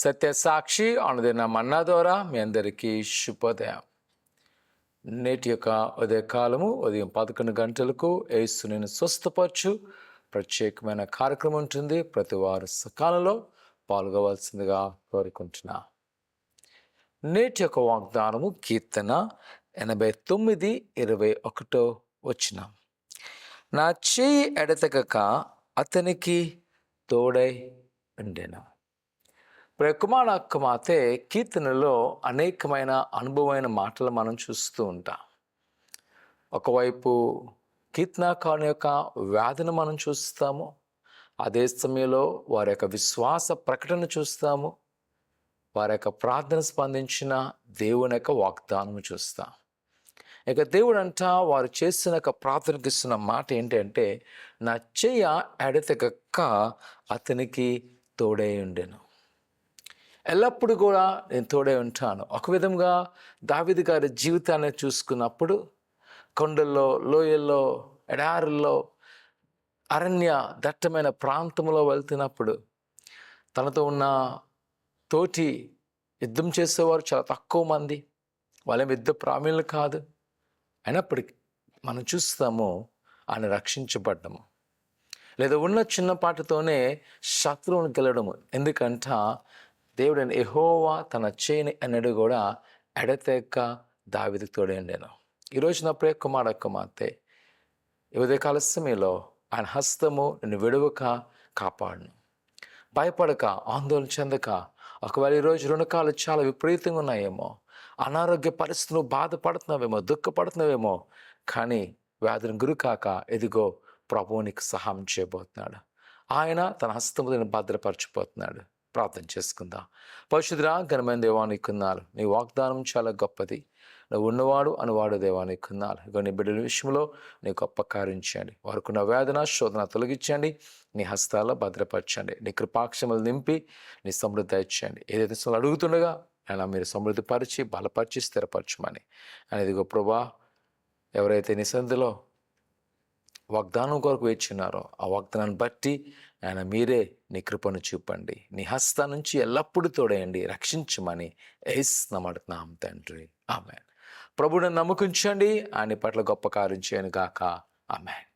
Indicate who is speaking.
Speaker 1: సత్యసాక్షి అనుదిన మన్నా ద్వారా మీ అందరికీ శుభోదయం. నేటి యొక్క ఉదయకాలము ఉదయం 11 గంటలకు యేసు నేను స్వస్థపరచు ప్రత్యేకమైన కార్యక్రమం ఉంటుంది. ప్రతి వారు సకాలంలో పాల్గొవలసిందిగా కోరుకుంటున్నా. నేటి యొక్క వాగ్దానము కీర్తన 89:21 వచనం. నా చేయి ఎడతెగక అతనికి తోడై ఉండెను. కుమార కుమార్తె కీర్తనలో అనేకమైన అనుభవమైన మాటలు మనం చూస్తూ ఉంటాం. ఒకవైపు కీర్తనాకారుని యొక్క వ్యాధిని మనం చూస్తాము, అదే సమయంలో వారి యొక్క విశ్వాస ప్రకటన చూస్తాము, వారి యొక్క ప్రార్థన స్పందించిన దేవుని యొక్క వాగ్దానం చూస్తాం. ఇక దేవుడు అంట వారు చేసిన ప్రార్థనకి ఇస్తున్న మాట ఏంటంటే, నా చెయ్య ఎడతెగక అతనికి తోడై ఉండెను. ఎల్లప్పుడూ కూడా నేను తోడే ఉంటాను. ఒక విధంగా దావీదు గారి జీవితాన్ని చూసుకున్నప్పుడు కొండల్లో, లోయల్లో, ఎడారుల్లో, అరణ్య దట్టమైన ప్రాంతంలో వెళ్తున్నప్పుడు తనతో ఉన్న తోటి యుద్ధం చేసేవారు చాలా తక్కువ మంది, వాళ్ళేం యుద్ధ ప్రావీణ్యులు కాదు. అయినప్పటికీ మనం చూస్తాము ఆయన రక్షించబడ్డము, లేదా ఉన్న చిన్నపాటితోనే శత్రువుని గెలడము. ఎందుకంట దేవుడైన యెహోవా తన చేయిని అన్నడు కూడా ఎడతెగక దావీదుకు తోడై ఉండెను. ఈరోజు నా ప్రియ కుమార కుమార్తె, ఈ ఉదయకాల సమయంలో ఆయన హస్తము నిన్ను విడవక కాపాడును. భయపడక, ఆందోళన చెందక. ఒకవేళ ఈరోజు రుణకాలు చాలా విపరీతంగా ఉన్నాయేమో, అనారోగ్య పరిస్థితులు బాధపడుతున్నావేమో, దుఃఖపడుతున్నావేమో, కానీ వ్యాధిని గురికాక ఎదిగో ప్రభువు నీకు సహాయం చేయబోతున్నాడు. ఆయన తన హస్తము నిన్ను భద్రపరచిపోతున్నాడు. ప్రార్థన చేసుకుందాం. పరిశుద్ధుడా, ఘనమైన దేవా నీకు వందనాలు. నీ వాగ్దానం చాలా గొప్పది. నువ్వు ఉన్నవాడు అనువాడు దేవా నీకు వందనాలు. ఇక నీ బిడ్డల విషయంలో నీ గొప్ప కార్యం చేయండి. వారికున్న వేదన శోధన తొలగించండి, నీ హస్తాల్లో భద్రపరచండి, నీ కృపాక్షములు నింపి నీ సమృద్ధి ఇచ్చేయండి. ఏదైతే అడుగుతుండగా ఆయన మీరు సమృద్ధిపరిచి బలపరిచి స్థిరపరచమని అనేదిగో ప్రభా, ఎవరైతే నీ సన్నిధిలో వాగ్దానం కొరకు వేచున్నారో ఆ వాగ్దానాన్ని బట్టి ఆయన మీరే నీ కృపను చూపండి, నీ హస్తం నుంచి ఎల్లప్పుడూ తోడేయండి, రక్షించమని యేసునామమున తండ్రి, ఆమేన్. ప్రభువుని నమ్ముకుంచండి, ఆయన పట్ల గొప్ప కార్యం చేయను గాక. ఆమేన్.